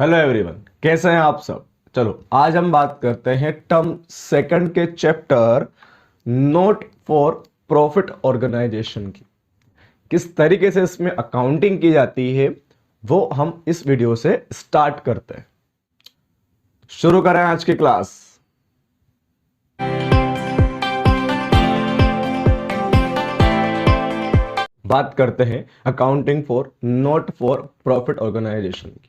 Hello everyone, कैसे हैं आप सब। चलो आज हम बात करते हैं टर्म सेकंड के chapter not for profit organisation की। किस तरीके से इसमें अकाउंटिंग की जाती है वो हम इस वीडियो से स्टार्ट करते हैं। शुरू करें आज की क्लास। बात करते हैं accounting for not for profit organisation की।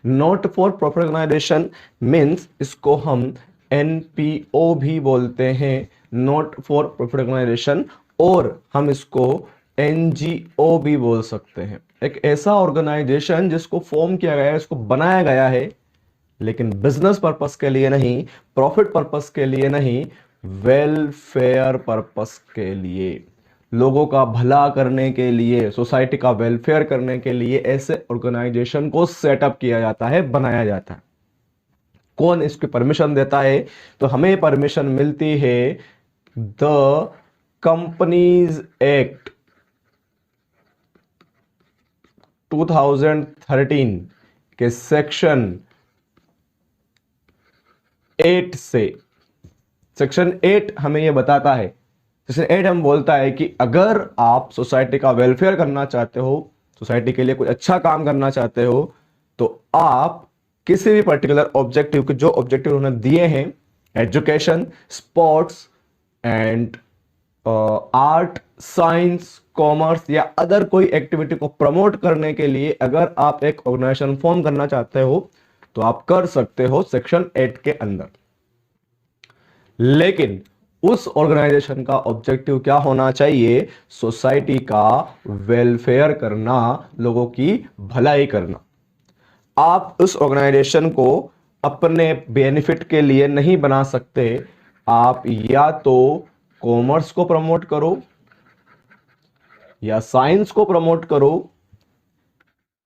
Not for profit organisation means इसको हम एनपीओ भी बोलते हैं, नोट फॉर प्रॉफिट ऑर्गेनाइजेशन, और हम इसको एनजीओ भी बोल सकते हैं। एक ऐसा ऑर्गेनाइजेशन जिसको फॉर्म किया गया है, इसको बनाया गया है, लेकिन बिजनेस पर्पस के लिए नहीं, प्रॉफिट पर्पस के लिए नहीं, वेलफेयर पर्पस के लिए, लोगों का भला करने के लिए, सोसाइटी का वेलफेयर करने के लिए ऐसे ऑर्गेनाइजेशन को सेटअप किया जाता है, बनाया जाता है। कौन इसकी परमिशन देता है? तो हमें परमिशन मिलती है द कंपनीज एक्ट 2013 के सेक्शन 8 से। सेक्शन 8 हमें यह बताता है, सेक्शन 8 हम बोलता है कि अगर आप सोसाइटी का वेलफेयर करना चाहते हो, सोसाइटी के लिए कुछ अच्छा काम करना चाहते हो, तो आप किसी भी पर्टिकुलर ऑब्जेक्टिव के, जो ऑब्जेक्टिव उन्होंने दिए हैं, education, sports and art, science, commerce या अदर कोई एक्टिविटी को प्रमोट करने के लिए अगर आप एक ऑर्गेनाइजेशन फॉर्म करना चाहते हो तो आप कर सकते हो सेक्शन 8 के अंदर। लेकिन उस ऑर्गेनाइजेशन का ऑब्जेक्टिव क्या होना चाहिए? सोसाइटी का वेलफेयर करना, लोगों की भलाई करना। आप उस ऑर्गेनाइजेशन को अपने बेनिफिट के लिए नहीं बना सकते। आप या तो कॉमर्स को प्रमोट करो, या साइंस को प्रमोट करो,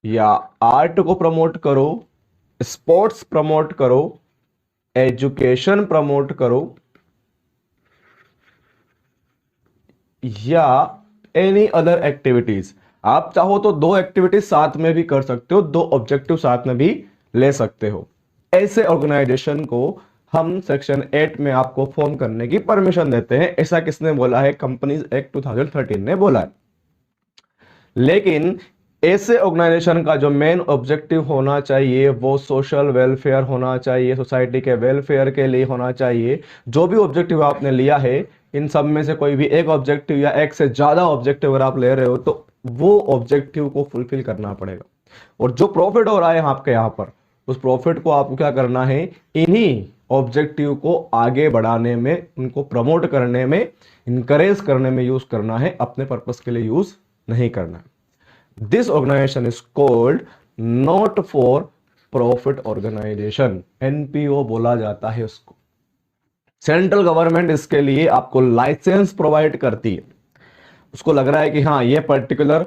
या आर्ट को प्रमोट करो, स्पोर्ट्स प्रमोट करो, एजुकेशन प्रमोट करो, या एनी अदर एक्टिविटीज। आप चाहो तो दो एक्टिविटीज साथ में भी कर सकते हो, दो ऑब्जेक्टिव साथ में भी ले सकते हो। ऐसे ऑर्गेनाइजेशन को हम सेक्शन 8 में आपको फॉर्म करने की परमिशन देते हैं। ऐसा किसने बोला है? कंपनीज एक्ट 2013 ने बोला है। लेकिन ऐसे ऑर्गेनाइजेशन का जो मेन ऑब्जेक्टिव होना चाहिए वो सोशल वेलफेयर होना चाहिए, सोसाइटी के वेलफेयर के लिए होना चाहिए। जो भी ऑब्जेक्टिव आपने लिया है, इन सब में से कोई भी एक ऑब्जेक्टिव या एक से ज्यादा ऑब्जेक्टिव अगर आप ले रहे हो तो वो ऑब्जेक्टिव को फुलफिल करना पड़ेगा। और जो प्रॉफिट हो रहा है आपके यहां पर, उस प्रॉफिट को आपको क्या करना है? इन्हीं ऑब्जेक्टिव को आगे बढ़ाने में, उनको प्रमोट करने में, इंकरेज करने में यूज करना है, अपने पर्पस के लिए यूज नहीं करना है। This organisation is called not for profit organisation, NPO बोला जाता है उसको। सेंट्रल गवर्नमेंट इसके लिए आपको लाइसेंस प्रोवाइड करती है। उसको लग रहा है कि हाँ, ये पर्टिकुलर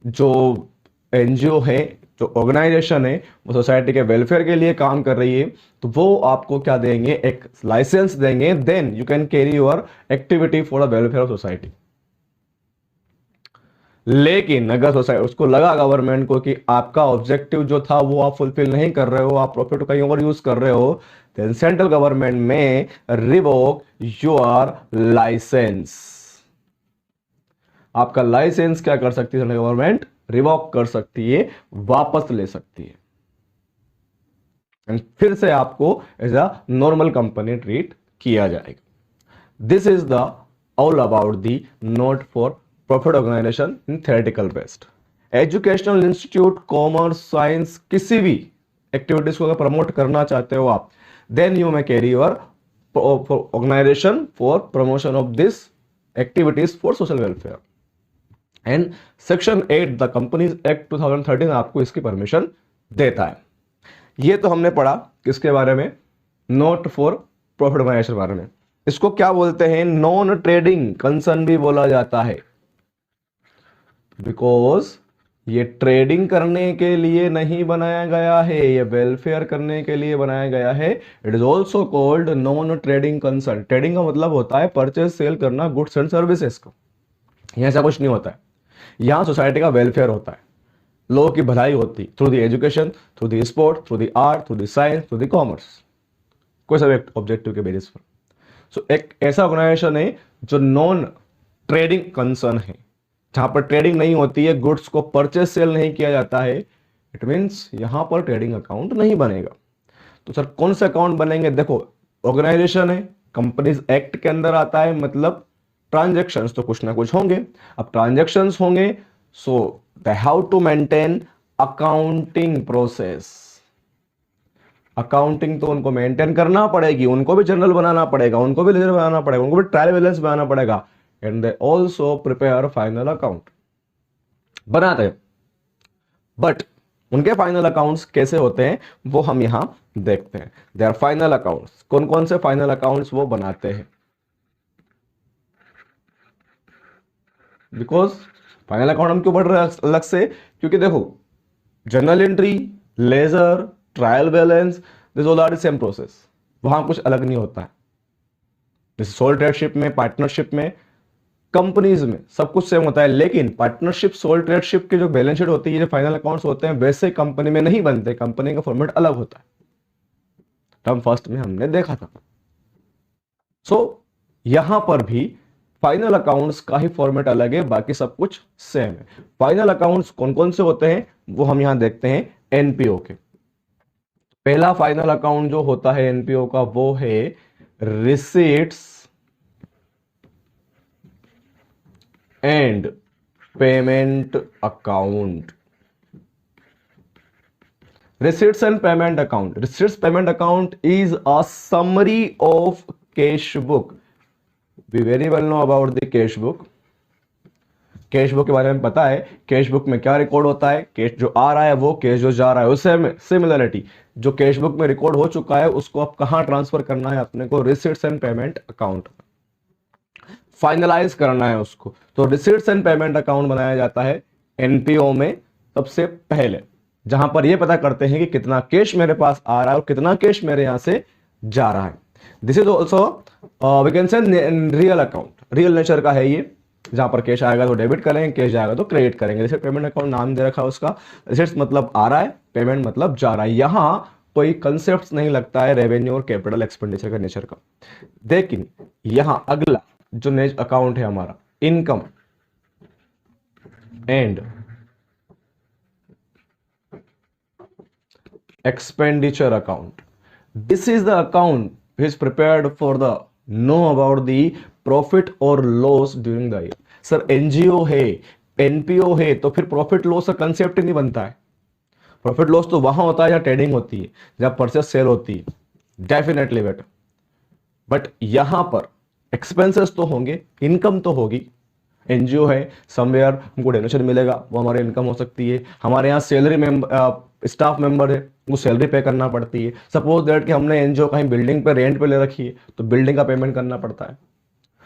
जो एनजीओ है, जो ऑर्गेनाइजेशन है, वो सोसाइटी के वेलफेयर के लिए काम कर रही है, तो वो आपको क्या देंगे? एक लाइसेंस देंगे। Then you can carry your activity for the welfare of society. लेकिन अगर सोसाइटी, उसको लगा गवर्नमेंट को कि आपका ऑब्जेक्टिव जो था वो आप फुलफिल नहीं कर रहे हो, आप प्रॉफिट कहीं और यूज कर रहे हो, देन सेंट्रल गवर्नमेंट में रिवोक योर लाइसेंस। आपका लाइसेंस क्या कर सकती है? सेंट्रल गवर्नमेंट रिवोक कर सकती है, वापस ले सकती है, एंड फिर से आपको as a normal company treat किया जाएगा। This is the all about the not for profit organisation in theoretical based. Educational institute, commerce, science, किसी भी एक्टिविटीज को अगर प्रमोट करना चाहते हो आप, then you may carry your organisation for promotion of this activities for social welfare. And section 8 the companies act 2013 आपको इसकी परमिशन देता है। ये तो हमने पढ़ा किसके बारे में? नोट फॉर प्रॉफिट ऑर्गेनाइजेशन के बारे में। इसको क्या बोलते हैं? नॉन ट्रेडिंग कंसर्न भी बोला जाता है, बिकॉज ये ट्रेडिंग करने के लिए नहीं बनाया गया है, ये वेलफेयर करने के लिए बनाया गया है। It is also called non trading concern. Trading का मतलब होता है परचेज सेल करना गुड्स एंड सर्विसेज को। यहां ऐसा कुछ नहीं होता है, यहां सोसाइटी का वेलफेयर होता है। लोगों की भलाई होती through the education, through the sport, through the art, through the science, through the commerce, कोई सा ऑब्जेक्टिव के बेसिस पर। सो एक ऐसा ऑर्गेनाइजेशन है जो नॉन ट्रेडिंग कंसर्न है, जहां पर ट्रेडिंग नहीं होती है, गुड्स को परचेज सेल नहीं किया जाता है, इट मीन्स यहां पर ट्रेडिंग अकाउंट नहीं बनेगा। तो सर कौन से अकाउंट बनेंगे? देखो, ऑर्गेनाइजेशन है, कंपनीज एक्ट के अंदर आता है, मतलब ट्रांजेक्शन्स तो कुछ ना कुछ होंगे। अब ट्रांजेक्शन्स होंगे, so they have to maintain accounting process. Accounting तो उनको मेंटेन करना पड़ेगी, उनको भी जर्नल बनाना पड़ेगा, उनको भी लेजर बनाना पड़ेगा, उनको भी ट्रायल बैलेंस बनाना पड़ेगा, and they also prepare final account, बनाते हैं। बट उनके फाइनल अकाउंट्स कैसे होते हैं वो हम यहां देखते हैं। दे आर फाइनल अकाउंट्स, कौन कौन से फाइनल अकाउंट्स वो बनाते हैं? बिकॉज फाइनल अकाउंट हम क्यों बढ़ रहे हैं अलग से? क्योंकि देखो, journal entry, ledger, trial balance, this all are the same process, वहां कुछ अलग नहीं होता है। जैसे सोल ट्रेडशिप में, पार्टनरशिप में, कंपनीज में सब कुछ सेम होता है, लेकिन पार्टनरशिप, सोल ट्रेडशिप की जो बैलेंस शीट होती है, जो फाइनल अकाउंट्स होते हैं, वैसे कंपनी में नहीं बनते, कंपनी का फॉर्मेट अलग होता है। टर्म फर्स्ट में हमने देखा था। सो यहां पर भी फाइनल अकाउंट्स का ही फॉर्मेट अलग है, बाकी सब कुछ सेम है। फाइनल अकाउंट्स कौन कौन से होते हैं वो हम यहां देखते हैं एनपीओ के। पहला फाइनल अकाउंट जो होता है एनपीओ का वो है receipts and payment account. Receipts and payment account. Receipts payment account is a summary of cash book. We very well know about the cash book. Cash book के बारे में पता है, कैश बुक में क्या रिकॉर्ड होता है, कैश जो आ रहा है वो, कैश जो जा रहा है उससे सिमिलरिटी, जो कैश बुक में रिकॉर्ड हो चुका है उसको अब कहां ट्रांसफर करना है अपने को? Receipts and payment account, finalise करना है उसको। तो रिसीट्स एंड पेमेंट अकाउंट बनाया जाता है एनपीओ में सबसे पहले, जहां पर यह पता करते हैं कि कितना कैश मेरे पास आ रहा है और कितना कैश मेरे यहां से जा रहा है। This is also we can say real account, real nature का है ये, जहां पर कैश आएगा तो डेबिट करेंगे, कैश जाएगा तो क्रेडिट करेंगे। जैसे पेमेंट अकाउंट नाम दे रखा है उसका, रिसीट्स मतलब आ रहा है, पेमेंट मतलब जा रहा है। यहां कोई कंसेप्ट नहीं लगता है रेवेन्यू और कैपिटल एक्सपेंडिचर का नेचर का। लेकिन यहां अगला जो नेच अकाउंट है हमारा, income and expenditure account. This is the account which is prepared for the know about the profit or loss during the year. Sir NGO है, एनपीओ है, तो फिर प्रॉफिट लॉस का कंसेप्ट ही नहीं बनता है। प्रॉफिट लॉस तो वहां होता है जहां ट्रेडिंग होती है, जहां परचेस सेल होती है, डेफिनेटली बेटर। बट यहां पर एक्सपेंसेस तो होंगे, इनकम तो होगी। एनजीओ है, समवेयर हमको डोनेशन मिलेगा, वो हमारी इनकम हो सकती है। हमारे यहाँ सैलरी स्टाफ मेंबर है, वो सैलरी पे करना पड़ती है। सपोज दैट कि हमने एनजीओ कहीं बिल्डिंग पे रेंट पे ले रखी है, तो बिल्डिंग का पेमेंट करना पड़ता है।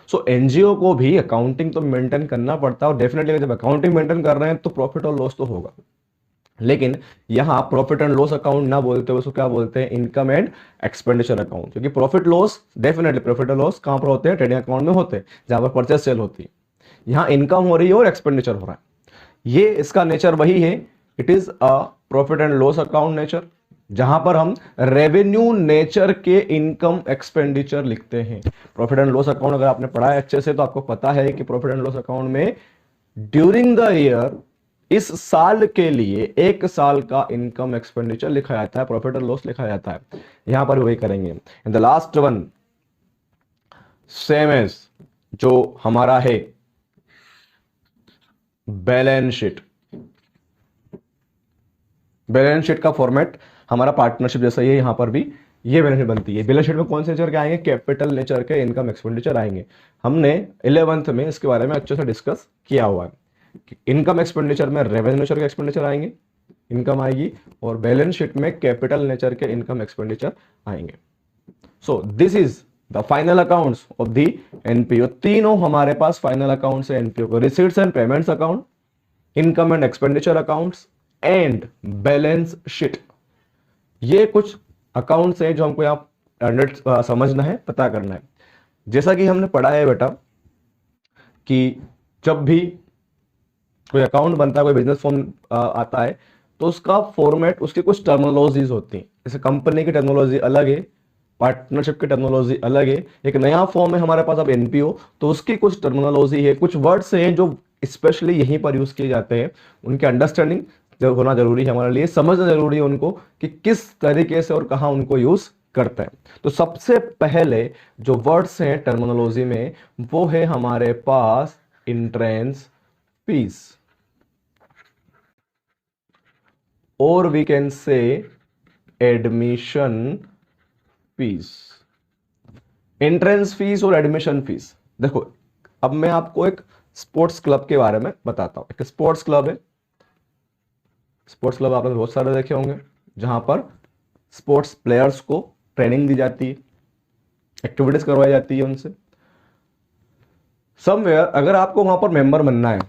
सो एनजीओ को भी अकाउंटिंग तो मेंटेन करना पड़ता है, और डेफिनेटली जब अकाउंटिंग मेंटेन कर रहे हैं तो प्रॉफिट और लॉस तो होगा। लेकिन यहां प्रॉफिट एंड लॉस अकाउंट ना बोलते हुए उसको क्या बोलते हैं? Income and expenditure account. क्योंकि प्रॉफिट लॉस, डेफिनेटली प्रॉफिट और लॉस कहां पर होते हैं? ट्रेडिंग अकाउंट में होते हैं, जहां पर परचेज सेल होती है। यहां इनकम हो रही है और एक्सपेंडिचर हो रहा है। ये इसका नेचर वही है, it is a profit and loss account nature, जहां पर हम रेवेन्यू नेचर के इनकम एक्सपेंडिचर लिखते हैं। प्रॉफिट एंड लॉस अकाउंट अगर आपने पढ़ा है अच्छे से तो आपको पता है कि प्रॉफिट एंड लॉस अकाउंट में ड्यूरिंग द ईयर, इस साल के लिए एक साल का इनकम एक्सपेंडिचर लिखा जाता है, प्रॉफिट एंड लॉस लिखा जाता है। यहां पर वही करेंगे। In the last one, same as जो हमारा है बैलेंस शीट। बैलेंस शीट का फॉर्मेट हमारा पार्टनरशिप जैसा ही है, यहां पर भी ये बैलेंस शीट बनती है। बैलेंस शीट में कौन से नेचर के आएंगे? कैपिटल नेचर के इनकम एक्सपेंडिचर आएंगे। हमने 11th में इसके बारे में अच्छे से डिस्कस किया हुआ है। इनकम एक्सपेंडिचर में रेवेन्यू नेचर के एक्सपेंडिचर आएंगे, इनकम आएगी, और बैलेंस शीट में कैपिटल नेचर के इनकम एक्सपेंडिचर आएंगे। So this is the final accounts of the NPO. तीनों हमारे पास फाइनल अकाउंट्स है एनपीओ को, receipts and payments account, income and expenditure accounts and balance sheet. ये कुछ अकाउंट्स है जो हमको यहां समझना है, पता करना है। जैसा कि हमने पढ़ा है बेटा कि जब भी कोई अकाउंट बनता है, कोई बिजनेस फॉर्म आता है, तो उसका फॉर्मेट, उसकी कुछ टर्मिनोलॉजीज होती हैं। जैसे कंपनी की टर्मिनोलॉजी अलग है, पार्टनरशिप की टर्मिनोलॉजी अलग है, एक नया फॉर्म है हमारे पास अब एनपीओ, तो उसकी कुछ टर्मिनोलॉजी है, कुछ वर्ड्स हैं जो स्पेशली यहीं पर यूज किए जाते हैं। उनके अंडरस्टैंडिंग जो होना जरूरी है हमारे लिए, समझना जरूरी है उनको कि किस तरीके से और कहाँ उनको यूज करते हैं। तो सबसे पहले जो वर्ड्स हैं टर्मिनोलॉजी में, वो है हमारे पास एंट्रेंस फीस, और we can say admission fees. Entrance fees और एडमिशन फीस, देखो अब मैं आपको एक स्पोर्ट्स क्लब के बारे में बताता हूं। एक स्पोर्ट्स क्लब है, स्पोर्ट्स क्लब आपने बहुत सारे देखे होंगे, जहां पर स्पोर्ट्स प्लेयर्स को ट्रेनिंग दी जाती है, एक्टिविटीज करवाई जाती है उनसे। समवेयर अगर आपको वहां पर मेंबर बनना है,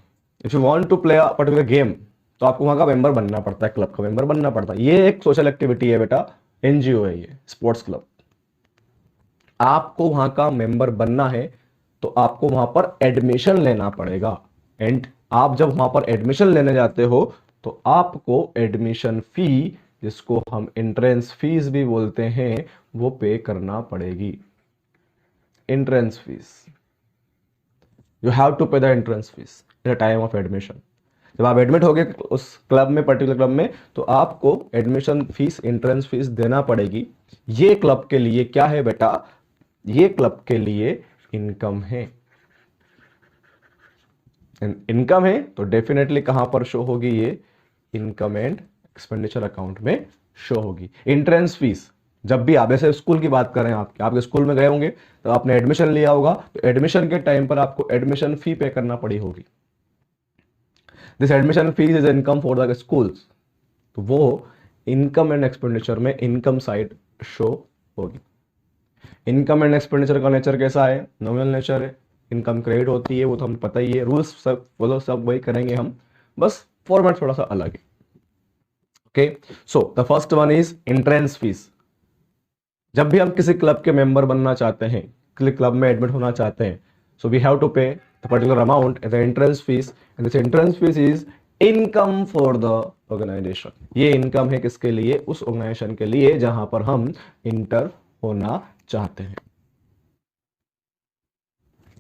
if you want to play a particular game, तो आपको वहां का मेंबर बनना पड़ता है, क्लब का मेंबर बनना पड़ता है। ये एक सोशल एक्टिविटी है बेटा, एनजीओ है ये स्पोर्ट्स क्लब। आपको वहां का मेंबर बनना है तो आपको वहां पर एडमिशन लेना पड़ेगा, एंड आप जब वहां पर एडमिशन लेने जाते हो तो आपको एडमिशन फी, जिसको हम एंट्रेंस फीस भी बोलते हैं, वो पे करना पड़ेगी। Entrance fees, you have to pay the entrance fees in the time of admission. जब आप एडमिट हो गए उस क्लब में, पर्टिकुलर क्लब में, तो आपको एडमिशन फीस, एंट्रेंस फीस देना पड़ेगी। ये क्लब के लिए क्या है बेटा, ये क्लब के लिए इनकम है। इनकम है तो डेफिनेटली कहां पर शो होगी, ये इनकम एंड एक्सपेंडिचर अकाउंट में शो होगी। एंट्रेंस फीस, जब भी आप ऐसे स्कूल की बात करें, आपके स्कूल में गए होंगे तो आपने एडमिशन लिया होगा, तो एडमिशन के टाइम पर आपको एडमिशन फी पे करना पड़ी होगी। This admission fees is income for the schools, तो वो इनकम एंड एक्सपेंडिचर में इनकम साइड शो होगी। इनकम एंड एक्सपेंडिचर का नेचर कैसा है, नॉमिनल नेचर है। इनकम क्रेडिट होती है, वो तो हमें पता ही है, रूल्स सब फॉलो सब वही करेंगे हम, बस फॉर्मेट थोड़ा सा अलग है। Okay, so the first one is entrance fees. जब भी हम किसी क्लब के मेंबर बनना चाहते हैं, किसी क्लब में एडमिट होना चाहते हैं, so we have to pay the particular amount as entrance fees, and this entrance fees is income for the organisation. ये इनकम है किसके लिए, उस ऑर्गेनाइजेशन के लिए जहां पर हम इंटर होना चाहते हैं।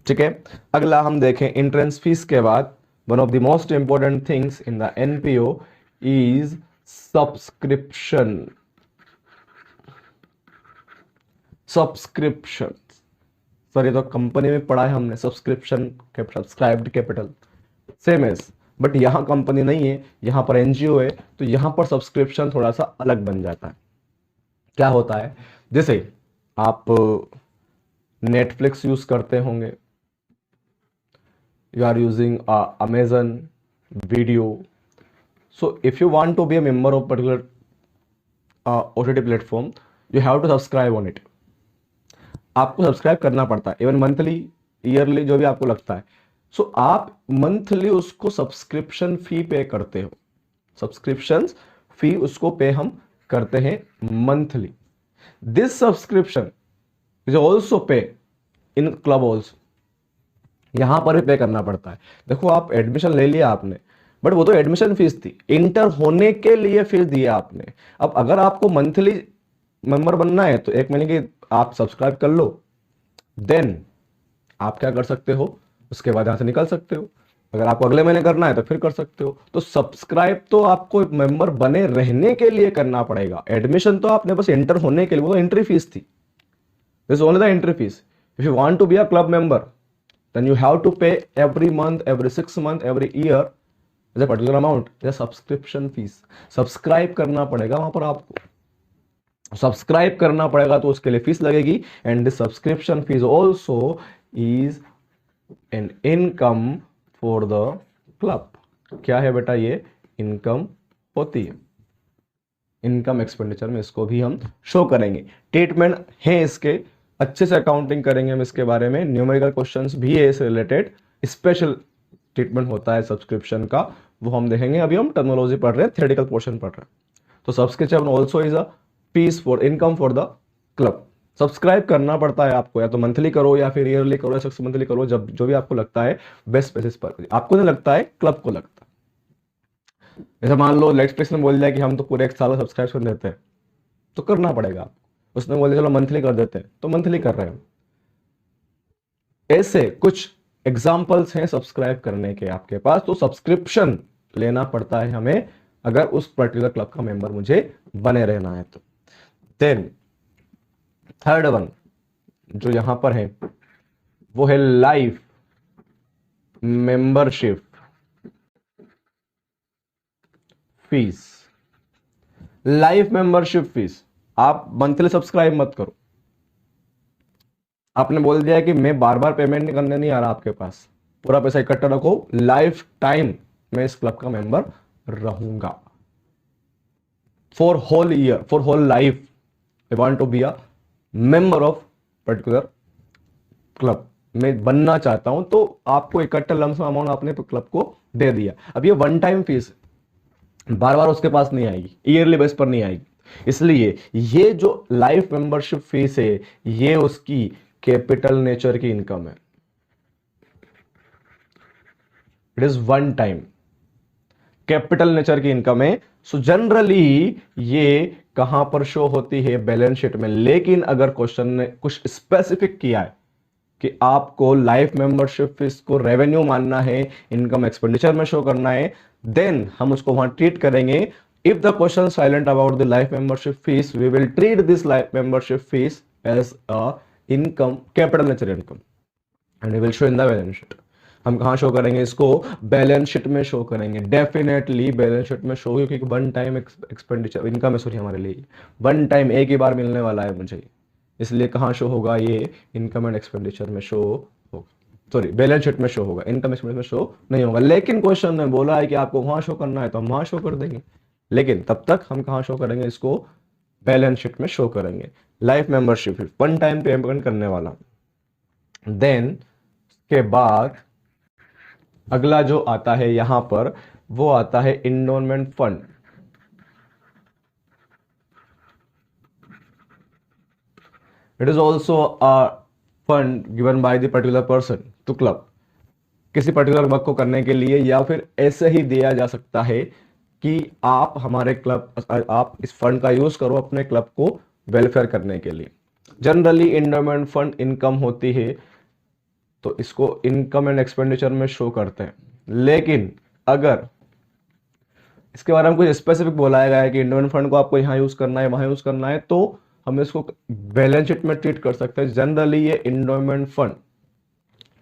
ठीक है, अगला हम देखें एंट्रेंस फीस के बाद, one of the most important things in the NPO is subscription. Subscription, sir ये तो कंपनी में पढ़ा है हमने, subscription subscribed capital same as, but यहां कंपनी नहीं है, यहां पर एनजीओ है, तो यहां पर सब्सक्रिप्शन थोड़ा सा अलग बन जाता है। क्या होता है, जैसे आप नेटफ्लिक्स यूज करते होंगे, you are using Amazon Video, so if you want to be a member of particular OTT platform, you have to subscribe on it. आपको सब्सक्राइब करना पड़ता है, इवन मंथली, ईयरली, जो भी आपको लगता है। सो आप मंथली उसको सब्सक्रिप्शन फी पे करते हो, सब्सक्रिप्शन फी उसको पे हम करते हैं monthly. This subscription is also पे इन क्लब ऑल्सो, यहां पर भी पे करना पड़ता है। देखो आप एडमिशन ले लिया आपने, बट वो तो एडमिशन फीस थी, इंटर होने के लिए फीस दिया आपने। अब अगर आपको मंथली मेंबर बनना है तो एक महीने की आप सब्सक्राइब कर लो, देन आप क्या कर सकते हो, उसके बाद यहां से निकल सकते हो। अगर आपको अगले महीने करना है तो फिर कर सकते हो। तो सब्सक्राइब तो आपको मेंबर बने रहने के लिए करना पड़ेगा, एडमिशन तो आपने बस एंटर होने के लिए, वो तो एंट्री फीस थी, this only the entry fees. If you want to be a club member, then you have to pay every month, every 6 months, every year as a particular amount, as a subscription fees। Subscribe करना पड़ेगा वहां पर, आपको subscribe करना पड़ेगा तो उसके लिए फीस लगेगी, and this subscription fees also is an income for the club. क्या है बेटा, ये इनकम होती है। इनकम एक्सपेंडिचर में इसको भी हम शो करेंगे, ट्रीटमेंट है इसके, अच्छे से अकाउंटिंग करेंगे हम इसके बारे में, न्यूमेरिकल क्वेश्चंस भी है इससे रिलेटेड, स्पेशल ट्रीटमेंट होता है सब्सक्रिप्शन का, वो हम देखेंगे। अभी हम टर्मिनोलॉजी पढ़ रहे हैं, थ्योरेटिकल पोर्शन पढ़ रहे हैं। तो subscription also is a fees for income for the club. Subscribe करना पड़ता है आपको, या तो मंथली करो या फिर ईयरली करो या 6 मंथली करो, जब जो भी आपको लगता है बेस्ट बेसिस पर, आपको नहीं लगता है, क्लब को लगता है। जैसे मान लो नेटफ्लिक्स ने बोल दिया कि हम तो पूरे 1 साल का सब्सक्रिप्शन देते हैं, तो करना पड़ेगा आपको। उसने बोल दिया चलो मंथली कर देते हैं, तो मंथली कर रहे हैं। ऐसे कुछ एग्जाम्पल्स हैं सब्सक्राइब करने के आपके पास, तो सब्सक्रिप्शन लेना पड़ता है हमें अगर उस पर्टिकुलर क्लब का मेंबर मुझे बने रहना है तो। देन थर्ड वन जो यहां पर है वो है life membership fees. Life membership fees, आप मंथली सब्सक्राइब मत करो। आपने बोल दिया है कि मैं बार बार पेमेंट करने नहीं आ रहा आपके पास, पूरा पैसा इकट्ठा रखो, लाइफ टाइम मैं इस क्लब का मेंबर रहूंगा। For whole year, for whole life I want to be a member of particular club, मैं बनना चाहता हूं, तो आपको इकट्ठा लमसम अमाउंट आपने क्लब को दे दिया। अब ये वन टाइम फीस बार बार उसके पास नहीं आएगी, ईयरली बेस पर नहीं आएगी, इसलिए ये जो लाइफ मेंबरशिप फीस है ये उसकी कैपिटल नेचर की इनकम है। It is one time capital nature की इनकम है। सो जनरली ये कहां पर शो होती है, बैलेंस शीट में। लेकिन अगर क्वेश्चन ने कुछ स्पेसिफिक किया है कि आपको लाइफ मेंबरशिप फीस को रेवेन्यू मानना है, इनकम एक्सपेंडिचर में शो करना है, देन हम उसको वहां ट्रीट करेंगे। If the question silent about the life membership fees, we will treat this life membership fees as a income, capital nature income, and we will show in the balance sheet. हम कहां show करेंगे इसको, balance sheet में show करेंगे, definitely balance sheet में show, क्योंकि one time expenditure income है, sorry हमारे लिए वन टाइम एक ही बार मिलने वाला है मुझे, इसलिए कहां शो होगा ये, इनकम एंड एक्सपेंडिचर में शो होगा, सॉरी बैलेंस शीट में शो होगा, इनकम एक्सपेंडिचर में शो नहीं होगा। लेकिन क्वेश्चन ने बोला है कि आपको वहां शो करना है तो हम वहां शो कर देंगे, लेकिन तब तक हम कहां शो करेंगे इसको, बैलेंस शीट में शो करेंगे। Life membership one time payment करने वाला। देन के बाद अगला जो आता है यहां पर वो आता है endowment fund. It is also a fund given by the particular person to club, किसी पर्टिकुलर वर्क को करने के लिए, या फिर ऐसे ही दिया जा सकता है कि आप हमारे क्लब, आप इस फंड का यूज करो अपने क्लब को वेलफेयर करने के लिए। जनरली इंडोमेंट फंड इनकम होती है तो इसको इनकम एंड एक्सपेंडिचर में शो करते हैं। लेकिन अगर इसके बारे में कुछ स्पेसिफिक बोला गया है कि इंडोमेंट फंड को आपको यहां यूज करना है, वहां यूज करना है, तो हम इसको बैलेंस शीट में ट्रीट कर सकते हैं। जनरली ये इंडोमेंट फंड,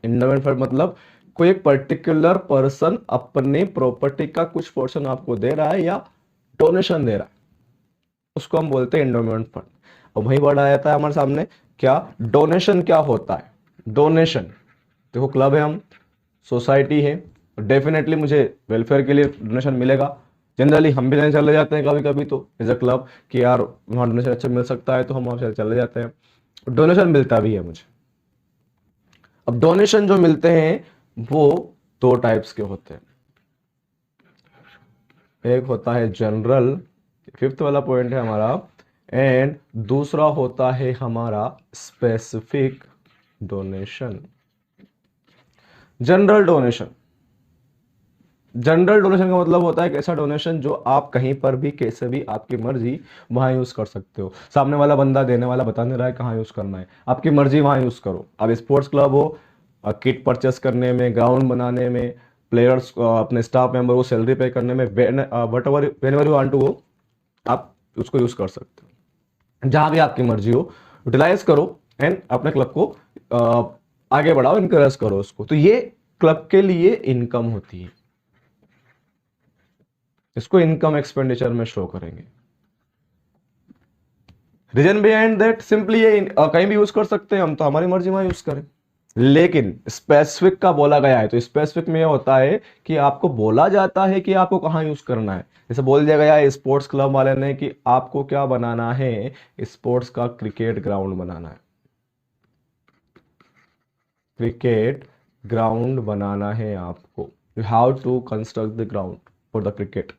इंडोमेंट फंड मतलब कोई एक पर्टिकुलर पर्सन अपने प्रॉपर्टी का कुछ पोर्शन आपको दे रहा है या डोनेशन दे रहा है, उसको हम बोलते हैं इंडोमेंट फंड। और वही वर्ड आ जाता है हमारे सामने, क्या डोनेशन क्या होता है। डोनेशन, देखो क्लब है, हम सोसाइटी है, डेफिनेटली मुझे वेलफेयर के लिए डोनेशन मिलेगा। जनरली हम भी नहीं चले जाते हैं कभी कभी तो एज अ क्लब कि यार वहाँ डोनेशन अच्छा मिल सकता है, तो हम वहाँ चले जाते हैं, डोनेशन मिलता भी है मुझे। अब डोनेशन जो मिलते हैं वो दो टाइप्स के होते हैं, एक होता है जनरल, फिफ्थ वाला पॉइंट है हमारा, एंड दूसरा होता है हमारा specific donation. General donation, general donation का मतलब होता है कि ऐसा डोनेशन जो आप कहीं पर भी कैसे भी आपकी मर्जी वहां यूज कर सकते हो। सामने वाला बंदा देने वाला बता नहीं रहा है कहाँ यूज करना है, आपकी मर्जी वहां यूज करो। अब स्पोर्ट्स क्लब हो, किट परचेस करने में, ग्राउंड बनाने में, प्लेयर्स अपने स्टाफ मेंबर को सैलरी पे करने में, whatever when you want to go, आप उसको यूज कर सकते हो। जहां भी आपकी मर्जी हो यूटिलाइज करो एंड अपने क्लब को आगे बढ़ाओ, इनकरेज करो उसको। तो ये क्लब के लिए इनकम होती है, इसको इनकम एक्सपेंडिचर में शो करेंगे। रीजन बिहाइंड दैट सिंपली ये कहीं भी यूज कर सकते हैं हम, तो हमारी मर्जी वहां यूज करें। लेकिन स्पेसिफिक का बोला गया है, तो स्पेसिफिक में यह होता है कि आपको बोला जाता है कि आपको कहां यूज करना है। जैसे बोल दिया गया है स्पोर्ट्स क्लब वाले ने कि आपको क्या बनाना है, स्पोर्ट्स का क्रिकेट ग्राउंड बनाना है, क्रिकेट ग्राउंड बनाना है आपको, you have to construct the ground for the cricket.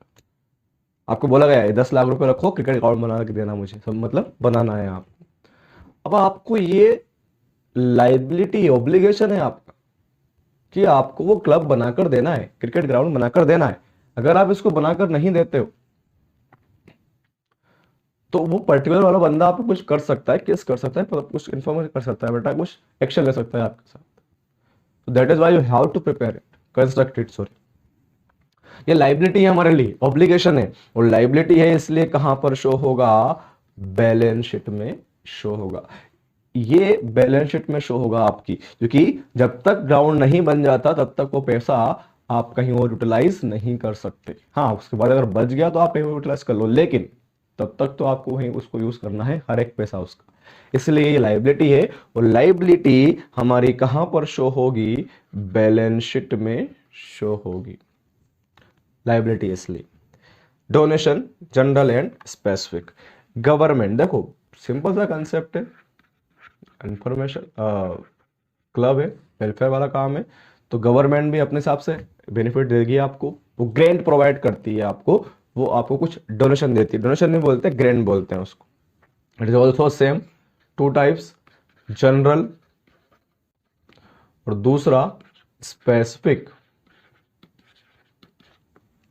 आपको बोला गया है 10 लाख रुपए रखो, क्रिकेट ग्राउंड बना के देना मुझे, सब मतलब बनाना है आपको। अब आपको ये लाइबिलिटी ऑब्लिगेशन है आपका कि आपको वो क्लब बनाकर देना है, क्रिकेट ग्राउंड बनाकर देना है। अगर आप इसको बनाकर नहीं देते हो तो वो पर्टिकुलर वाला बंदा आपको कुछ कर सकता है, केस कर सकता है, कुछ इन्फॉर्मेशन कर सकता है बेटा, कुछ एक्शन ले सकता है आपके साथ। तो that is why you have to prepare it, construct it, sorry. ये लाइबिलिटी है हमारे लिए, ऑब्लिगेशन है, और लाइबिलिटी है इसलिए कहां पर शो होगा, बैलेंस शीट में शो होगा। ये बैलेंस शीट में शो होगा आपकी, क्योंकि जब तक ग्राउंड नहीं बन जाता तब तक वो पैसा आप कहीं और यूटिलाइज नहीं कर सकते। हाँ, उसके बाद अगर बच गया तो आप कहीं और यूटिलाइज कर लो, लेकिन तब तक तो आपको वहीं उसको यूज करना है, हर एक पैसा उसका। इसलिए ये लाइबिलिटी है, और लाइबिलिटी हमारी कहां पर शो होगी, बैलेंस शीट में शो होगी, लाइबिलिटी इसलिए। Donation general and specific. Government, देखो सिंपल सा कंसेप्ट है, इंफॉर्मेशन क्लब है, वेलफेयर वाला काम है, तो गवर्नमेंट भी अपने हिसाब से बेनिफिट देगी आपको, वो ग्रेंट प्रोवाइड करती है आपको, वो आपको कुछ डोनेशन देती है, डोनेशन नहीं बोलते, ग्रेंट बोलते हैं उसको। It is also same, two types, general और दूसरा स्पेसिफिक।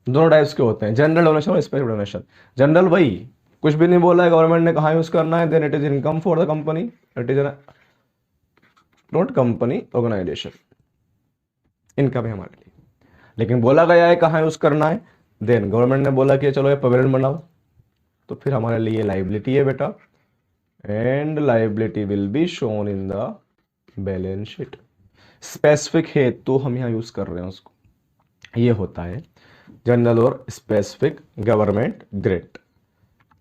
दोनों टाइप्स के होते हैं, जनरल डोनेशन और स्पेसिफिक डोनेशन। जनरल वही, कुछ भी नहीं बोला है गवर्नमेंट ने कहाँ यूज करना है, then it is income for the company, it is not company organisation, income है हमारे लिए। लेकिन बोला गया है कहाँ यूज करना है, देन गवर्नमेंट ने बोला कि चलो ये पवेलियन बनाओ, तो फिर हमारे लिए लाइबिलिटी है बेटा, and liability will be shown in the balance sheet. Specific है तो हम यहाँ यूज कर रहे हैं उसको, ये होता है जनरल और specific government grant.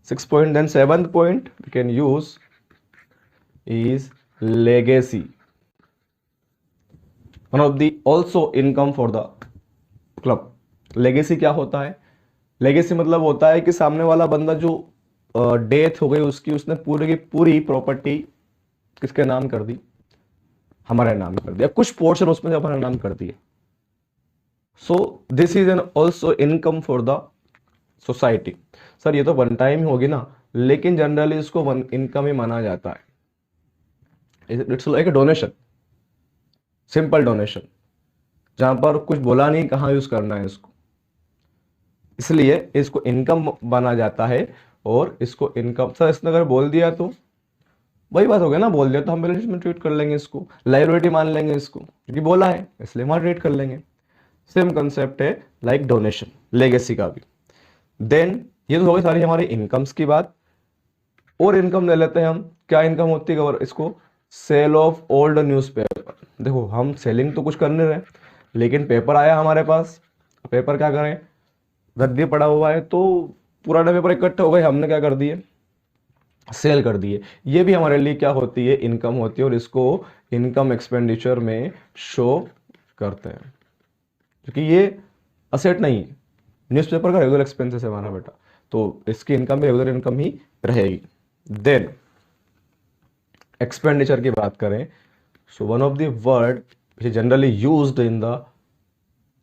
6 point, then 7th point we can use is legacy, one of the also income for the club। legacy क्या होता है, legacy मतलब होता है कि सामने वाला बंदा जो डेथ हो गई उसकी, उसने पूरी की पूरी प्रॉपर्टी किसके नाम कर दी, हमारे नाम कर दिया, कुछ पोर्शन उसमें हमारा नाम कर दिया। So this is an also income for the society. Sir ये तो वन टाइम ही होगी ना, लेकिन जनरली इसको वन इनकम ही माना जाता है। It's like a donation, simple donation, जहां पर कुछ बोला नहीं कहाँ यूज करना है इसको, इसलिए इसको इनकम माना जाता है। और इसको इनकम, सर इसने अगर बोल दिया तो वही बात हो गया ना, बोल दिया तो हम बैलेंस में ट्रीट कर लेंगे इसको, लायबिलिटी मान लेंगे इसको, क्योंकि बोला है इसलिए हम ट्रीट कर लेंगे। सेम कंसेप्ट है लाइक डोनेशन, लेगेसी का भी। देन ये तो हो गई सारी हमारी इनकम्स की बात, और इनकम ले लेते हैं हम। क्या इनकम होती है इसको, सेल ऑफ ओल्ड न्यूज़पेपर। देखो हम सेलिंग तो कुछ कर नहीं रहे, लेकिन पेपर आया हमारे पास, पेपर क्या करें, रद्दी पड़ा हुआ है, तो पुराने पेपर इकट्ठे हो गए, हमने क्या कर दिए, सेल कर दिए। ये भी हमारे लिए क्या होती है, इनकम होती है, और इसको इनकम एक्सपेंडिचर में शो करते हैं, क्योंकि ये असेट नहीं है, न्यूज़पेपर का रेगुलर एक्सपेंसेस है हमारा बेटा, तो इसकी इनकम भी रेगुलर इनकम ही रहेगी। देन एक्सपेंडिचर की बात करें, so one of the word which is generally used in the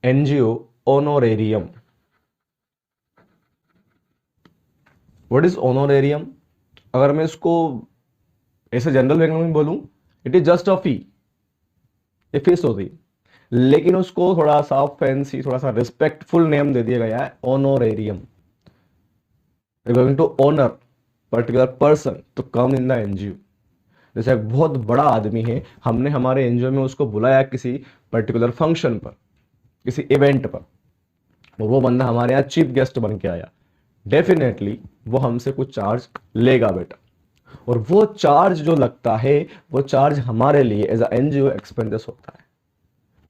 NGO, honorarium. What is honorarium, अगर मैं इसको ऐसे जनरल लैंग्वेज में बोलूं, इट इज जस्ट अ फी, ये फीस होती है, लेकिन उसको थोड़ा सा फैंसी, थोड़ा सा रिस्पेक्टफुल नेम दे दिया गया है, honorarium. Going to honour particular person to come in the NGO. जैसे एक बहुत बड़ा आदमी है, हमने हमारे एनजीओ में उसको बुलाया किसी पर्टिकुलर फंक्शन पर, किसी इवेंट पर, और वो बंदा हमारे यहाँ चीफ गेस्ट बन के आया, डेफिनेटली वो हमसे कुछ चार्ज लेगा बेटा, और वो चार्ज जो लगता है वो चार्ज हमारे लिए एज अ एनजीओ एक्सपेंसेस होता है,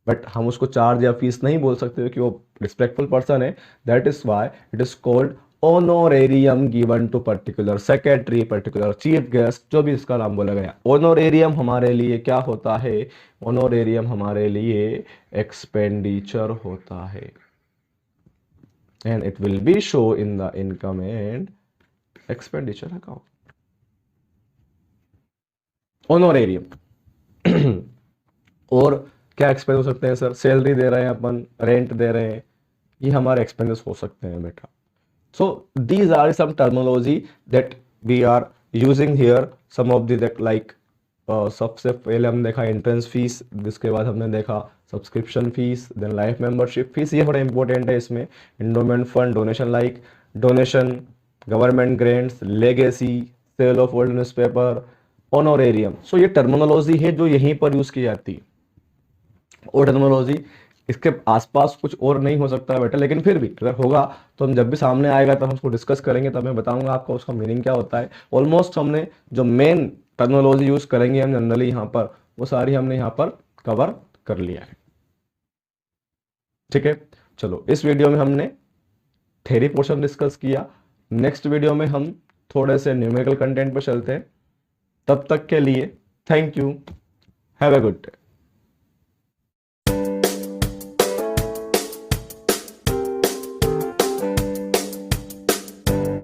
बट हम उसको चार्ज या फीस नहीं बोल सकते क्योंकि वो रिस्पेक्टफुल पर्सन है। That is why it is called honorarium given to particular secretary, particular chief guest, जो भी इसका नाम बोला गया। ऑनोरेरियम हमारे लिए क्या होता है, ऑनोरेरियम हमारे लिए एक्सपेंडिचर होता है, and it will be show in the income and expenditure account. Honorarium और क्या एक्सपेंस हो सकते हैं सर, सैलरी दे रहे हैं अपन, रेंट दे रहे हैं, ये हमारे एक्सपेंसेस हो सकते हैं बेटा। So these are some terminology that we are using here, some of the that like सबसे पहले हमने देखा एंट्रेंस फीस, जिसके बाद हमने देखा subscription fees, then life membership fees, ये बड़ा इंपॉर्टेंट है इसमें, endowment fund, donation like donation, government grants, legacy, sale of old newspaper, honorarium. So ये टर्मिनोलॉजी है जो यहीं पर यूज की जाती है, और टर्मिनोलॉजी इसके आसपास कुछ और नहीं हो सकता है बेटा, लेकिन फिर भी अगर होगा तो हम जब भी सामने आएगा तब हम उसको डिस्कस करेंगे, तब मैं बताऊंगा आपको उसका मीनिंग क्या होता है। ऑलमोस्ट हमने जो मेन टर्मिनोलॉजी यूज करेंगे हम जनरली यहाँ पर, वो सारी हमने यहाँ पर कवर कर लिया है। ठीक है, चलो इस वीडियो में हमने थ्योरी पोर्शन डिस्कस किया। नेक्स्ट वीडियो में हम थोड़े से न्यूमेरिकल कंटेंट पर चलते हैं। तब तक के लिए thank you, have a good day.